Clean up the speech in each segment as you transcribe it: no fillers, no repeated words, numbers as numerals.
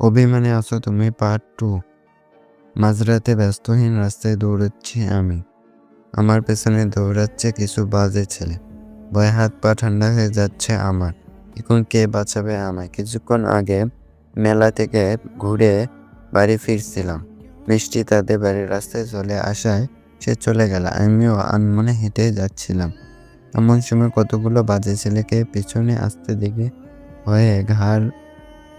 অভিমানে আছো তুমি পার্ট 2। মাঝরাতে ব্যস্তহীন রাস্তায় দৌড়াচ্ছি আমি। আমার পেছনে দৌড়াচ্ছে কিছু বাজে ছেলে। ভয়ে হাত পা ঠান্ডা হয়ে যাচ্ছে আমার। এখন কে বাঁচাবে আমায়? কিছুক্ষণ আগে মেলা থেকে ঘুরে বাড়ি ফিরছিলাম। বৃষ্টি তাদের বাড়ির রাস্তায় চলে আসায় সে চলে গেল। আমিও আনমনে হেঁটে যাচ্ছিলাম। এমন সময় কতগুলো বাজে ছেলেকে পেছনে আসতে দেখে ভয়ে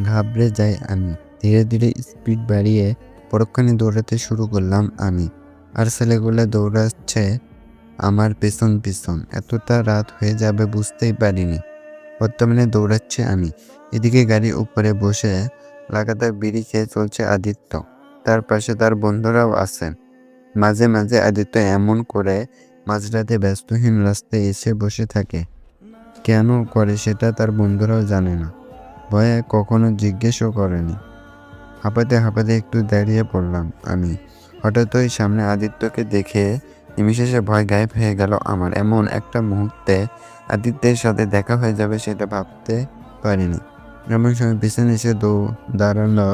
ঘাবড়ে যাই আমি। ধীরে ধীরে স্পিড বাড়িয়ে পরক্ষণে দৌড়াতে শুরু করলাম আমি। আর ছেলেগুলো দৌড়াচ্ছে আমার পেছন পেছন। এতটা রাত হয়ে যাবে বুঝতেই পারিনি। বর্তমানে দৌড়াচ্ছে আমি। এদিকে গাড়ির উপরে বসে লাগাতার বিড়ি খেয়ে চলছে আদিত্য। তার পাশে তার বন্ধুরাও আছে। মাঝে মাঝে আদিত্য এমন করে মাঝরাতে ব্যস্তহীন রাস্তায় এসে বসে থাকে। কেন করে সেটা তার বন্ধুরাও জানে না। ভয়ে কখনো জিজ্ঞেসও করেনি। হাঁপাতে হাঁপাতে একটু দাঁড়িয়ে পড়লাম আমি। হঠাৎই সামনে আদিত্যকে দেখে নিমিষে ভয় গায়েব হয়ে গেল আমার। এমন একটা মুহূর্তে আদিত্যের সাথে দেখা হয়ে যাবে সেটা ভাবতে পারিনি। এমন সময় পিছনে এসে দাঁড়ানো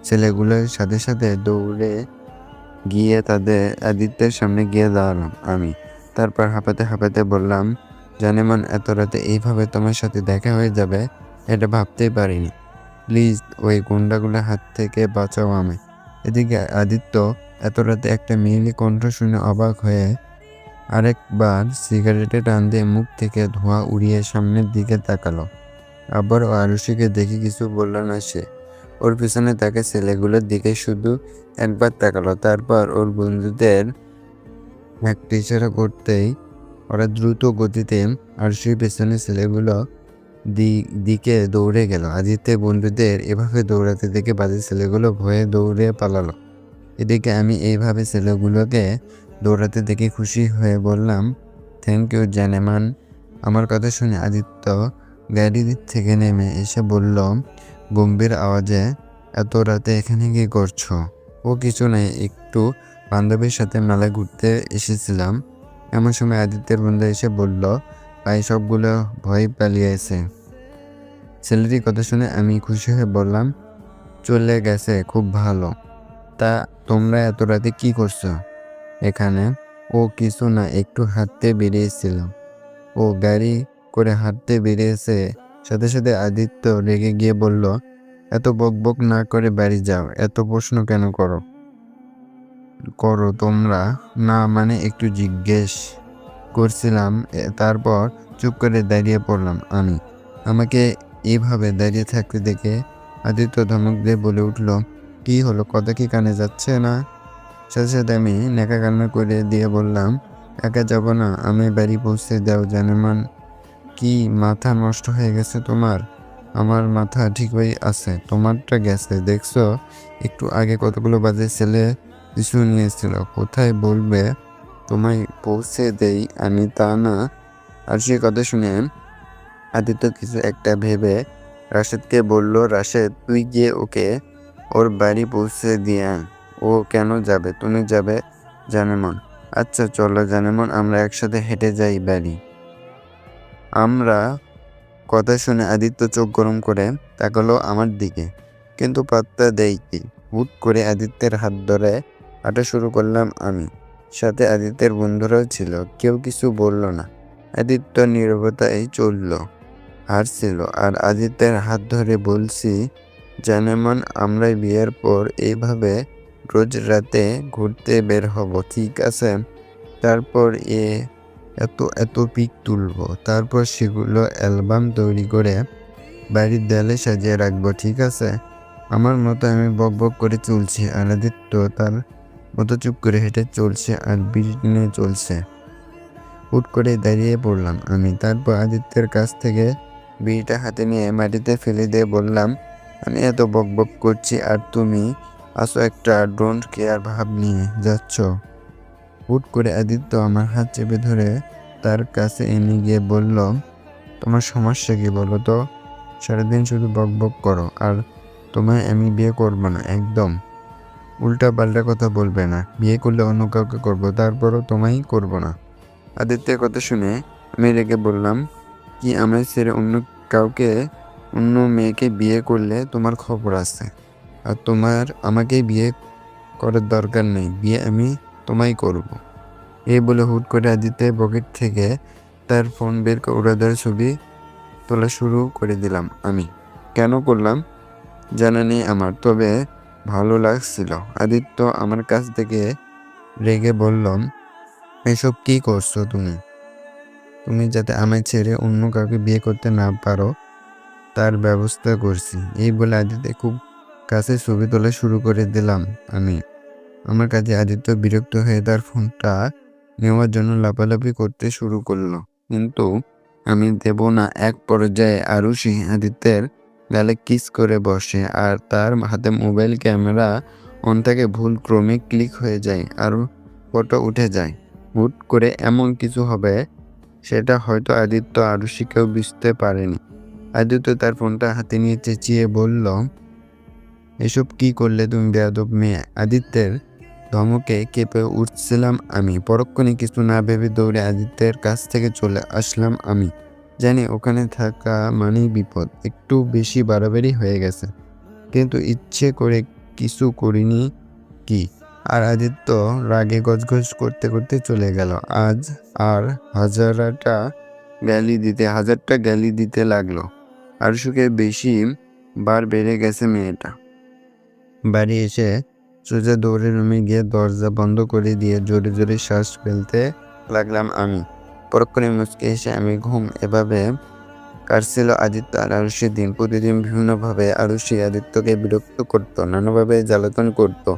ছেলেগুলোর সাথে সাথে দৌড়ে গিয়ে আদিত্যের সামনে গিয়ে দাঁড়ালাম আমি। তারপর হাঁপাতে হাঁপাতে বললাম, জানেমান এত রাতে এইভাবে তোমার সাথে দেখা হয়ে যাবে এটা ভাবতেই পারিনি। প্লিজ ওই গুন্ডাগুলোর হাত থেকে বাঁচাও আমায়। এদিকে আদিত্য এত রাতে একটা মেয়েলি কণ্ঠ শুনে অবাক হয়ে আরেকবার সিগারেটে টান দিয়ে মুখ থেকে ধোঁয়া উড়িয়ে সামনের দিকে তাকালো। আবার আরুষিকে দেখে কিছু বলল না সে। ওর পিছনে তাকে ছেলেগুলোর দিকে শুধু একবার তাকালো। তারপর ওর বন্ধুদের একটা ইশারা করতেই ওরা দ্রুত গতিতে আরুষির পেছনে ছেলেগুলো দিকে দৌড়ে গেল। আদিত্যের বন্ধুদের এভাবে দৌড়াতে দেখে বাজে ছেলেগুলো ভয়ে দৌড়ে পালালো। এদিকে আমি এইভাবে ছেলেগুলোকে দৌড়াতে দেখে খুশি হয়ে বললাম, থ্যাংক ইউ জানেমান। আমার কথা শুনে আদিত্য গাড়ি থেকে নেমে এসে বলল গম্ভীর আওয়াজে, এত রাতে এখানে কি করছো? ও কিছু নেই, একটু বান্ধবীর সাথে মেলায় ঘুরতে এসেছিলাম। এমন সময় আদিত্যের বন্ধু এসে বলল, ভাই সবগুলো ভয় পালিয়েছে। ছেলেটির কথা শুনে আমি খুশি হয়ে বললাম, চলে গেছে, খুব ভালো। তা তোমরা এত রাতে কি করছো এখানে? ও কিছু না, একটু হাঁটতে বেরিয়েছিলাম। ও গাড়ি করে হাঁটতে বেরিয়েছে। সাথে সাথে আদিত্য রেগে গিয়ে বলল, এত বকবক না করে বাড়ি যাও। এত প্রশ্ন কেন করো তোমরা? না মানে একটু জিজ্ঞেস করছিলাম। তারপর চুপ করে দাঁড়িয়ে পড়লাম আমি। আমাকে এইভাবে দাঁড়িয়ে থাকতে দেখে আদিত্য ধমক দিয়ে বলে উঠল, কি হলো, কথা কি কানে যাচ্ছে না? সাথে সাথে আমি নেকা কান্না করে দিয়ে বললাম, একা যাব না, আমি বাড়ি পৌঁছে দাও জানেমান। কি মাথা নষ্ট হয়ে গেছে তোমার? আমার মাথা ঠিকই আছে, তোমারটা গেছে। দেখছো একটু আগে কতগুলো বাজে ছেলে পিছু নিয়েছিল। কোথায় বলবে তোমায় পৌঁছে দেই আমি, তা না? আর সে কথা শুনে আদিত্য কিছু একটা ভেবে রাশেদকে বলল, রাশেদ তুই গিয়ে ওকে ওর বাড়ি পৌঁছে দিয়ে আন। ও কেন যাবে? তুমি যাবে জানেমন? আচ্ছা চলো জানেমন, আমরা একসাথে হেঁটে যাই বাড়ি। আমরা কথা শুনে আদিত্য চোখ গরম করে তাকালো আমার দিকে, কিন্তু পাত্তা দেই কি। হুট করে আদিত্যের হাত ধরে হাঁটা শুরু করলাম আমি। সাথে আদিত্যের বন্ধুরাও ছিল। কেউ কিছু বলল না। আদিত্য নীরবতায় হাঁটছিল আর আদিত্যের হাত ধরে বলছি, জানেমান আমরা বিয়ের পর এইভাবে রোজ রাতে ঘুরতে বের হব, ঠিক আছে? তারপর এত এত পিক তুলবো। তারপর সেগুলো অ্যালবাম তৈরি করে বাড়ির দেয়ালে সাজিয়ে রাখবো, ঠিক আছে? আমার মতো আমি বক বক করে চলছি আর আদিত্য তার মতো চুপ করে হেঁটে চলছে আর বিড়ি টেনে চলছে। হুট করে দাঁড়িয়ে পড়লাম আমি। তারপর আদিত্যের কাছ থেকে বিড়িটা হাতে নিয়ে মাটিতে ফেলে দিয়ে বললাম, আমি এত বক বক করছি আর তুমি আসো একটা ডোন্ট কেয়ার ভাব নিয়ে যাচ্ছ। হুট করে আদিত্য আমার হাত চেপে ধরে তার কাছে এনে গিয়ে বলল, তোমার সমস্যা কি বলো তো? সারাদিন শুধু বক বক করো আর তোমায় আমি বিয়ে করবো না একদম। উল্টা পাল্টা কথা বলবে না। বিয়ে করলে অন্য কাউকে করবো, তারপরও তোমায় করবো না। আদিত্যের কথা শুনে আমি রেগে বললাম, কি আমায় ছেড়ে অন্য মেয়েকে বিয়ে করলে তোমার খবর আছে? আর তোমার আমাকে বিয়ে করার দরকার নেই, বিয়ে আমি তোমায় করব। এই বলে হুট করে আদিত্যের পকেট থেকে তার ফোন বের করে ওড়াদের ছবি তোলা শুরু করে দিলাম আমি। কেন করলাম জানা নেই আমার, তবে ভালো লাগছিল। আদিত্য আমার কাছ থেকে রেগে বললাম, এসব কি করছো তুমি? তুমি যাতে আমায় ছেড়ে অন্য কাউকে বিয়ে করতে না পারো তার ব্যবস্থা করছি। এই বলে আদিত্য খুব কাছে ছবি তোলা শুরু করে দিলাম আমি। আমার কাছে আদিত্য বিরক্ত হয়ে তার ফোনটা নেওয়ার জন্য লাফালাফি করতে শুরু করলো, কিন্তু আমি দেব না। এক পর্যায়ে আরুষি আদিত্যের গালে কিস করে বসে আর তার হাতে মোবাইল ক্যামেরা অন থেকে ভুল ক্রমে ক্লিক হয়ে যায় আর ফটো উঠে যায়। হুট করে এমন কিছু হবে সেটা হয়তো আদিত্য আরুষিকেও বুঝতে পারেনি। আদিত্য তার ফোনটা হাতে নিয়ে চেঁচিয়ে বলল, এসব কি করলে তুমি বেয়াদব মেয়ে? আদিত্যের ধমকে কেঁপে উঠছিলাম আমি। পরক্ষণে কিছু না ভেবে দৌড়ে আদিত্যের কাছ থেকে চলে আসলাম আমি। জানি ওখানে থাকা মানেই বিপদ, একটু বেশি বাড়াবাড়ি হয়ে গেছে, কিন্তু ইচ্ছে করে কিছু করিনি কি। আর আদিত্য রাগে গজগজ করতে করতে চলে গেল। আজ আর হাজারটা গালি দিতে লাগলো। আর সুখে বেশি বার বেড়ে গেছে মেয়েটা। বাড়ি এসে সোজা দৌড়ে রুমে গিয়ে দরজা বন্ধ করে দিয়ে জোরে জোরে শ্বাস ফেলতে লাগলাম আমি। পরক্ষণে মুচকে এসে আমি ঘুম। এভাবে কাটছিল আদিত্য আর আরুষির দিন। প্রতিদিন বিভিন্নভাবে আরুষি আদিত্যকে বিরক্ত করতো, নানাভাবে জ্বালাতন করতো,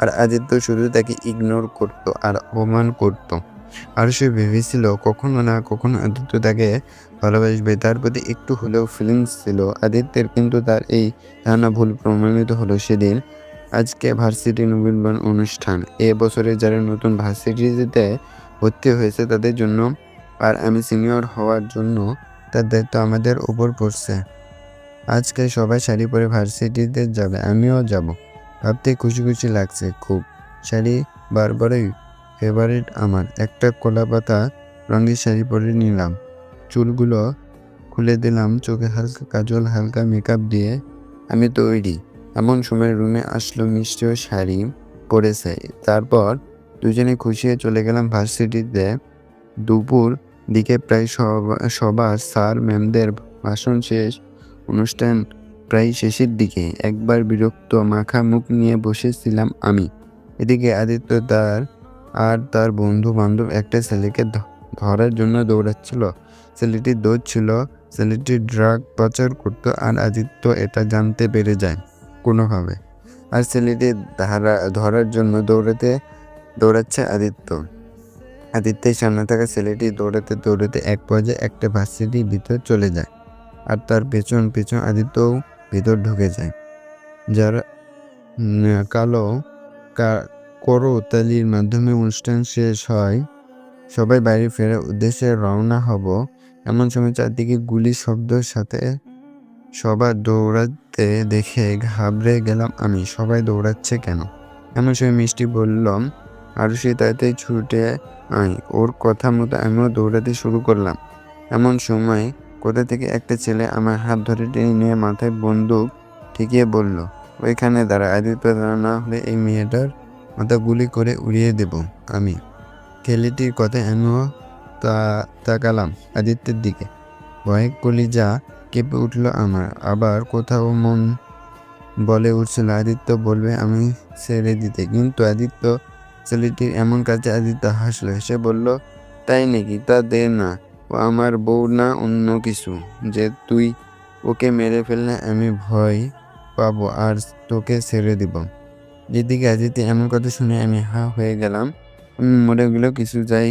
আর আদিত্য শুধু তাকে ইগনোর করতো আর অপমান করতো। আরুষি ভেবেছিল কখনো না কখনো আদিত্য তাকে ভালোবাসবে, তার প্রতি একটু হলেও ফিলিংস ছিল আদিত্যের। কিন্তু তার এই ধারণা ভুল প্রমাণিত হলো সেদিন। আজকে ভার্সিটি নবীনবরণ অনুষ্ঠান। এ বছরে যারা নতুন ভার্সিটিতে ভর্তি হয়েছে তাদের জন্য, আর আমি সিনিয়র হওয়ার জন্য তার দায়িত্ব আমাদের উপর পড়ছে। আজকে সবাই শাড়ি পরে ভার্সিটিতে যাবে, আমিও যাব। ভাবতে খুশি খুশি লাগছে খুব। শাড়ি বারবারই ফেভারিট আমার। একটা কলাপাতা রঙের শাড়ি পরে নিলাম, চুলগুলো খুলে দিলাম, চোখে হালকা কাজল, হালকা মেকআপ দিয়ে আমি তৈরি। এমন সময় রুমে আসলো মিষ্টিও শাড়ি পরেছে। তারপর দুজনে খুশি হয়ে চলে গেলাম ভার্সিটিতে। দুপুর দিকে প্রায় সবার স্যার ম্যামদের ভাষণ শেষ, অনুষ্ঠান প্রায় শেষের দিকে। একবার বিরক্ত মাখা মুখ নিয়ে বসেছিলাম আমি। এদিকে আদিত্য তার বন্ধু বান্ধব একটা ছেলেকে ধরার জন্য দৌড়াচ্ছিল। ছেলেটি দৌড়, ছেলেটি ড্রাগ পাচার করতো আর আদিত্য এটা জানতে পেরে যায় কোনোভাবে। আর ছেলেটি ধরার জন্য দৌড়াচ্ছে আদিত্য। আদিত্যের সামনে থাকা ছেলেটি দৌড়াতে এক পর্যায়ে একটা ভার্সিটির ভিতর চলে যায়, আর তার পেছন আদিত্যও ভিতর ঢুকে যায়। যার কালো করতালির মাধ্যমে অনুষ্ঠান শেষ হয়। সবাই বাড়ি ফেরার উদ্দেশ্যে রওনা হব। এমন সময় চারদিকে গুলির শব্দের সাথে সবার দৌড়াতে দেখে ঘাবড়ে গেলাম আমি। সবাই দৌড়াচ্ছে কেন? এমন সময় মিষ্টি বললাম, আরুষি তাড়াতাড়ি ছুটে আয়। ওর কথা মতো আমিও দৌড়াতে শুরু করলাম। এমন সময় কোথা থেকে একটা ছেলে আমার হাত ধরে টেনে নিয়ে মাথায় বন্দুক ঠেকিয়ে বলল, ওইখানে দাঁড়া, আদিত্য না হলে এই মেয়েটার মাথা গুলি করে উড়িয়ে দেব আমি। ছেলেটির কথায় আমিও তাকালাম আদিত্যের দিকে। ভয়ে কলিজা কেঁপে উঠল আমার। আবার কোথাও মন বলে উঠছিল আদিত্য বলবে আমি ছেড়ে দিতে, কিন্তু ছেলেটির এমন কাছে। আদিত্য হাসলো, হেসে বলল, তাই নাকি? তা দে না, ও আমার বউ না অন্য কিছু, যে তুই ওকে মেরে ফেললে আমি ভয় পাবো আর তোকে ছেড়ে দিব। এদিকে আদিত্য এমন কথা শুনে আমি হা হয়ে গেলাম। আমি মরে গেলেও কিছু যাই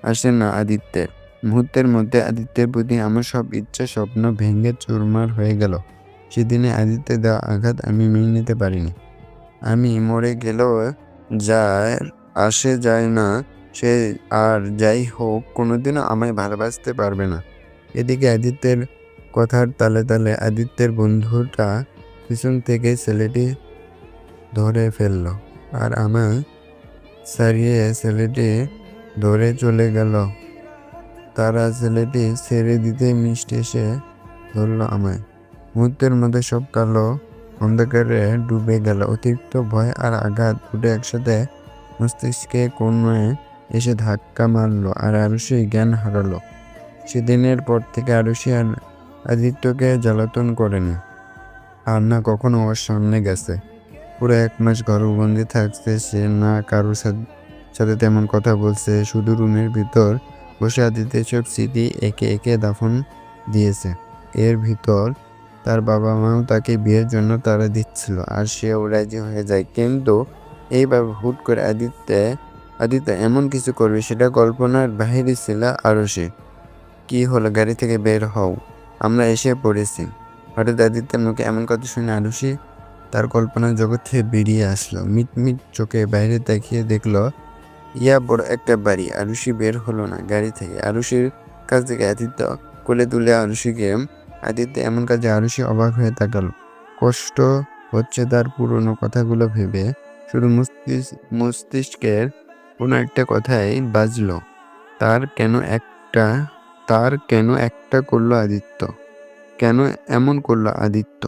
আসে না আদিত্যের। মুহূর্তের মধ্যে আদিত্যের প্রতি আমার সব ইচ্ছা স্বপ্ন ভেঙে চুরমার হয়ে গেল। সেদিনে আদিত্যের দেওয়া আঘাত আমি মেনে নিতে পারিনি। আমি মরে গেলেও যার আসে যায় না, সে আর যাই হোক কোনোদিনও আমায় ভালোবাসতে পারবে না। এদিকে আদিত্যের কথার তালে তালে আদিত্যের বন্ধুটা পিছন থেকে ছেলেটি ধরে ফেললো আর আমায় ছাড়িয়ে ছেলেটি ধরে চলে গেল। তারা ছেলেটি ছেড়ে দিতে মিষ্টি এসে ধরল আমায়। মুহূর্তের মধ্যে সব কালো অন্ধকারে ডুবে গেল। অতিরিক্ত ভয় আর আঘাত দুটো একসাথে মস্তিষ্কে কোণে এসে ধাক্কা মারলো আর আরুষি জ্ঞান হারালো। সেদিনের পর থেকে আরুষি আর আদিত্যকে জ্বালাতন করেনি, আর না কখনো ওর সামনে গেছে। পুরো 1 মাস ঘরবন্দি থাকছে সে, না কারোর সাথে তেমন কথা বলছে, শুধু রুমের ভিতর বসে আদিত্য সব স্মৃতি একে একে দাফন দিয়েছে। এর ভিতর তার বাবা মাও তাকে বিয়ের জন্য তাড়া দিচ্ছিল আর সেও রাজি হয়ে যায়। কিন্তু এইভাবে হুট করে আদিত্য এমন কিছু করবে সেটা কল্পনার বাহিরে ছিল আরুষি। কি হলো, গাড়ি থেকে বের হও, আমরা এসে পড়েছি। হঠাৎ আদিত্যের মুখে এমন কথা শুনে আরুষি তার কল্পনার জগৎ থেকে বেরিয়ে আসলো। মিটমিট চোখে বাইরে তাকিয়ে দেখলো ইয়া বড় একটা বাড়ি। আরুষি বের হলো না গাড়ি থেকে। আরুষির কাছ থেকে আদিত্য কোলে তুলে আদিত্য এমন কাজে আরুষি অবাক হয়ে তাকালো। কষ্ট হচ্ছে তার পুরনো কথাগুলো ভেবে। শুধু মস্তিষ্কের কোনো একটা কথাই বাজলো, তার কেন একটা করলো আদিত্য, কেন এমন করলো আদিত্য।